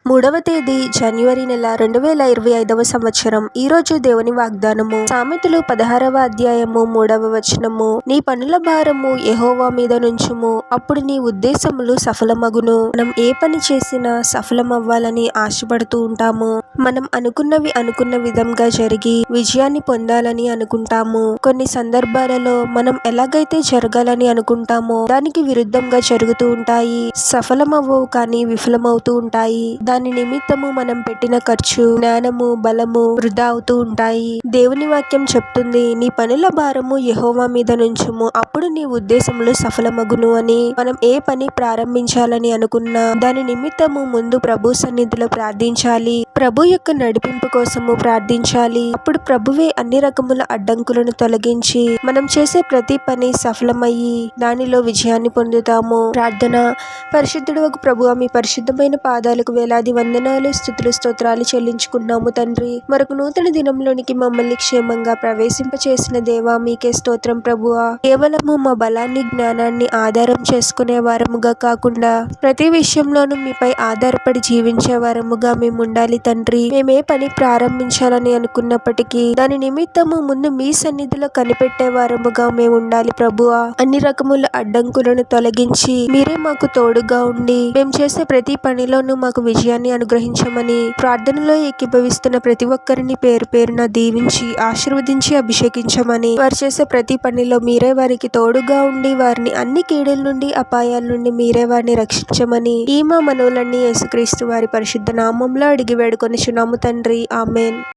3వ తేదీ జనవరి నెల 2025వ సంవత్సరం. ఈరోజు దేవుని వాగ్దానము. సామెతలు 16వ అధ్యాయము 3వ వచనము. నీ పనుల భారము యెహోవా మీద నుంచుము, అప్పుడు నీ ఉద్దేశములు సఫలమగును. మనం ఏ పని చేసినా సఫలమవ్వాలని ఆశపడుతూ ఉంటాము. మనం అనుకున్నవి అనుకున్న విధంగా జరిగి విజయాన్ని పొందాలని అనుకుంటాము. కొన్ని సందర్భాలలో మనం ఎలాగైతే జరగాలని అనుకుంటామో దానికి విరుద్ధంగా జరుగుతూ ఉంటాయి. సఫలమవ్వవు కానీ విఫలమవుతూ ఉంటాయి. దాని నిమిత్తము మనం పెట్టిన ఖర్చు, జ్ఞానము, బలము వృధా అవుతూ ఉంటాయి. దేవుని వాక్యం చెప్తుంది, నీ పనుల భారము యెహోవా మీద నుంచుము, అప్పుడు నీ ఉద్దేశములు సఫలమగును అని. మనం ఏ పని ప్రారంభించాలని అనుకున్నా దాని నిమిత్తము ముందు ప్రభు సన్నిధిలో ప్రార్థించాలి. ప్రభు యొక్క నడిపింపు కోసము ప్రార్థించాలి. అప్పుడు ప్రభువే అన్ని రకముల అడ్డంకులను తొలగించి మనం చేసే ప్రతి పని సఫలమయ్యి దానిలో విజయాన్ని పొందుతాము. ప్రార్థన. పరిశుద్ధుడవగు ప్రభువా, మీ పరిశుద్ధమైన పాదాలకు వేలాది వందనాలు, స్తుతులు, స్తోత్రాలు చెల్లించుకున్నాము తండ్రి. మరొక నూతన దినంలోనికి మమ్మల్ని క్షేమంగా ప్రవేశింపచేసిన దేవా, మీకే స్తోత్రం ప్రభువా. కేవలము మా బలాన్ని, జ్ఞానాన్ని ఆధారం చేసుకునే వారముగా కాకుండా ప్రతి విషయంలోనూ మీపై ఆధారపడి జీవించే వారముగా మేము ఉండాలి తండ్రి. మేమే పని ప్రారంభించాలని అనుకున్నప్పటికీ దాని నిమిత్తము ముందు మీ సన్నిధిలో కనిపెట్టే వారముగా మేము ఉండాలి ప్రభువా. అన్ని రకముల అడ్డంకులను తొలగించి మీరే మాకు తోడుగా ఉండి మేము చేసే ప్రతి పనిలోనూ మాకు విజయాన్ని అనుగ్రహించమని ప్రార్థనలో ఏకీభవిస్తున్న ప్రతి ఒక్కరిని పేరు పేరున దీవించి ఆశీర్వదించి అభిషేకించమని, వారు చేసే ప్రతి పనిలో మీరే వారికి తోడుగా ఉండి వారిని అన్ని కీడుల నుండి, అపాయాల నుండి మీరే వారిని రక్షించమని ఈ మా మనవులన్నీ యేసుక్రీస్తు వారి పరిశుద్ధ నామంలో అడిగి వేడుకొనిచున్నాము తండ్రి. ఆమేన్.